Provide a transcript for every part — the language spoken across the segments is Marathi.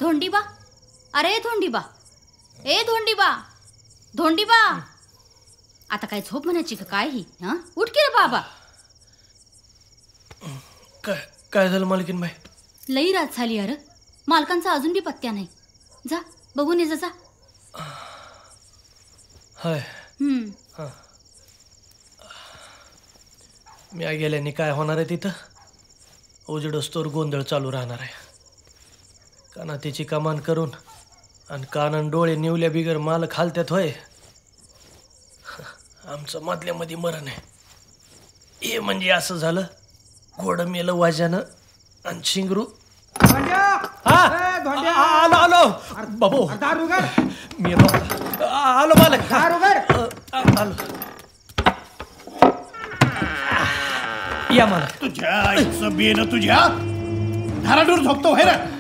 धोंडीबा, अरे धोंडीबा, ए धोंडीबा, धोंडीबा. आता काय झोप म्हणायची का काय ही? हा, उठ की रे बाबा. काय झालं मालकीन बाई? लई रात झाली अरे, मालकांचा अजून बी पत्त्या नाही. जा बघून ये जा. हाय. मी गेल्याने काय होणार आहे तिथं? उजेडोस्तोवर गोंधळ चालू राहणार आहे. कानातीची कमान करून आणि कानन डोळे निवल्या बिगर मालक हालत्यात होय. आमचं मधल्यामध्ये मरण आहे. हे म्हणजे असं झालं, घोडं मेलं वाजानं आणि शिंगरू. आलो बाबू, मी आलो मालक. आलो या मालक. तुझ्या आईचं बेन तुझ्या धाराडूर झोपतो हे रे.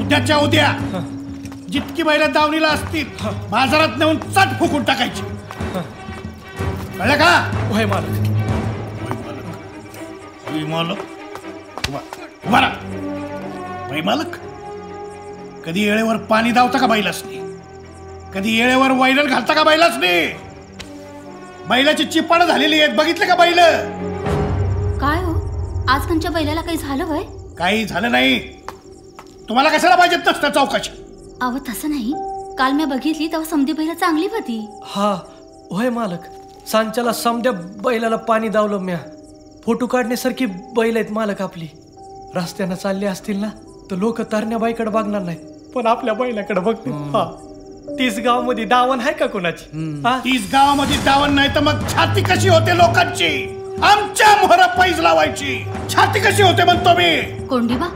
उद्याच्या उद्या जितकी बैल दावणीला असतील बाजारात नेऊन चट फुकून टाकायची. कळलं का? होय मालक. मालक उभा बाई. मालक कधी येळेवर पाणी दावता का बैलासनी? कधी येळेवर वैरण घालता का बैलासनी? बैलाची चिपाड झालेली आहेत, बघितले का बैल? काय हो, आज त्यांच्या बैलाला काही झालं वय? काही झालं नाही. तुम्हाला कशाला पाहिजेत नसतं चौकशी? अहो तसं नाही, काल मी बघितली तेव्हा समधी बैल चांगली होती. हा होय मालक. सांच्याला समद्या बैलाला पाणी दावलं म्या. फोटो काढण्यासारखी बैल आहेत मालक आपली. रस्त्यानं चालले असतील ना तर लोक तरण्या बाईकडे बघणार नाही, पण आपल्या बैलाकडे बघतील. 30 गावामध्ये दावण आहे का कोणाची? 30 गावामध्ये दावण नाही तर मग छाती कशी होते लोकांची? आमच्या मोहरा पैज लावायची छाती कशी होते म्हणतो मी. कोंडीबा,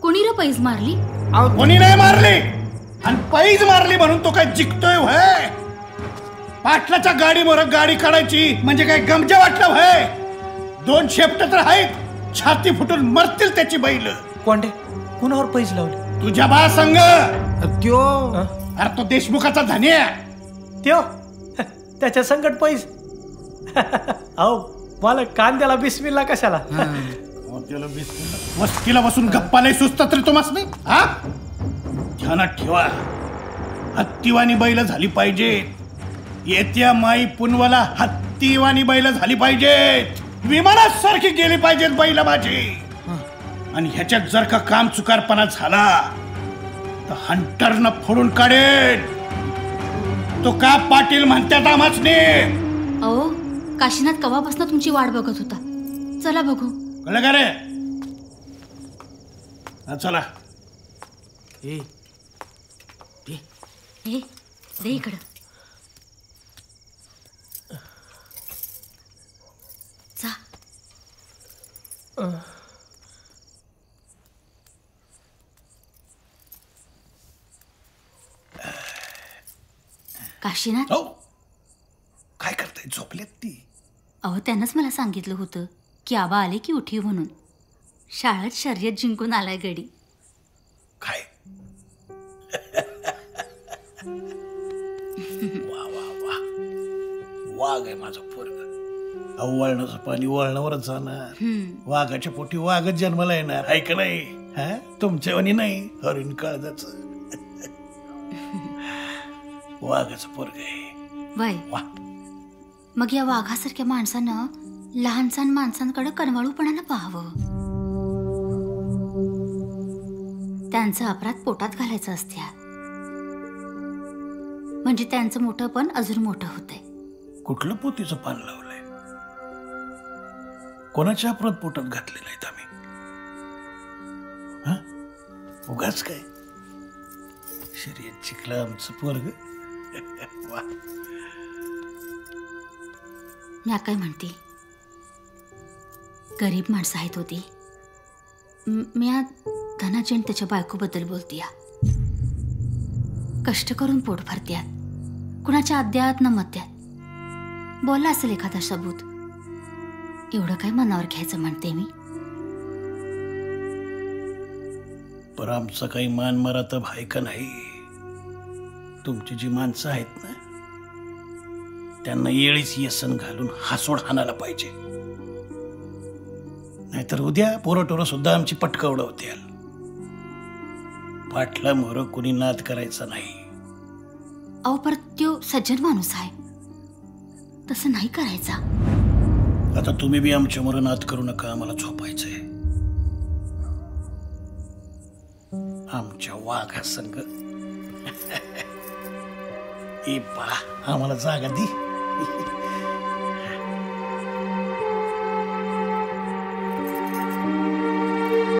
कोणी रे पैज मारली? कोणी नाही मारली, आणि पैज मारली म्हणून तो काय जिंकतोय व्हय? पाटलाच्या गाडी मोर गाडी काढायची म्हणजे काय गमजा वाटलं व्हय? 2 शेपट तर आहेत, छाती फुटून मरतील त्याची बैल. कोंडे कुणावर पैज लावले? तुझ्या बा संग त्यो. अरे तो देशमुखाचा धन्या त्यो त्याच्या संकट पैज. अहो मला कांद्याला बिस्मिल्ला कशाला? वस्तीला बसून गप्पा नाही सुचतात रे तुम्हास नाही? हा, ध्यानात ठेवा, हत्तीवानी बैल झाली पाहिजे. येत्या माई पुनवाला हत्तीवानी बैल झाली पाहिजेत. विमानासारखी गेली पाहिजेत बैल माझी. आणि ह्याच्यात जर का काम चुकारपणा झाला तर हंटरनं फोडून काढेल. तो का पाटील म्हणतात आम्हासने? अहो काशीनाथ कवापासून तुमची वाट बघत होता. चला बघू. कळलं का रे? चला. ए दे इकडं. जा. काशीनाथ, काय करताय? झोपलेत ती? अहो त्यानंच मला सांगितलं होतं की आबा आले की उठीव म्हणून. शाळेत शर्यत जिंकून आलाय गडी. काय? वा वा वा, वाघ आहे माझा पोरगा. वळणाचं पाणी वळणावरच जाणार. वाघाच्या पोटी वाघच जन्माला येणार आहे का नाही? हा, तुमच्यावानी नाही हरिण काळजाच. वाघाचं पोरग आहे. वय मग या वाघासारख्या माणसानं लहानसहान माणसांकडे कणवाळूपणानं पाहावं. त्यांचा अपराध पोटात घालायचं असत्या, म्हणजे त्यांचं मोठं पण अजून मोठं होतंय. कुठलं पोतीचं पान लावलंय? कोणाच्या अपराध पोटात घातलेलं आहेत आम्ही? उगाच काय शर्यत शिकलं आमचं पोरग. मी काय म्हणते, गरीब माणसं आहेत होती. मी आज धनाजी आणि त्याच्या बायकोबद्दल बोलते. कष्ट करून पोट भरत्यात, कुणाच्या अद्यात न मध्यात. बोलला असेल एखादा सबूत, एवढं काय मनावर घ्यायचं म्हणते मी. पर आमचा काही मान मरातब आहे का नाही? तुमची जी माणसं आहेत ना, त्यांना येळीच येसन घालून हासोड हाणायला पाहिजे. नाहीतर उद्या पोरटोरं सुद्धा आमची पटकं उडवतील. पाटला मोर कुणी नाद करायचा नाही. अहो पर त्यो सज्जन माणूस आहे, तसं नाही करायचा. आता तुम्ही बी आमच्या मोर नाद करू नका, आम्हाला झोपायचंय. आमच्या वाघा संग ए बाळा, आम्हाला जागा दी.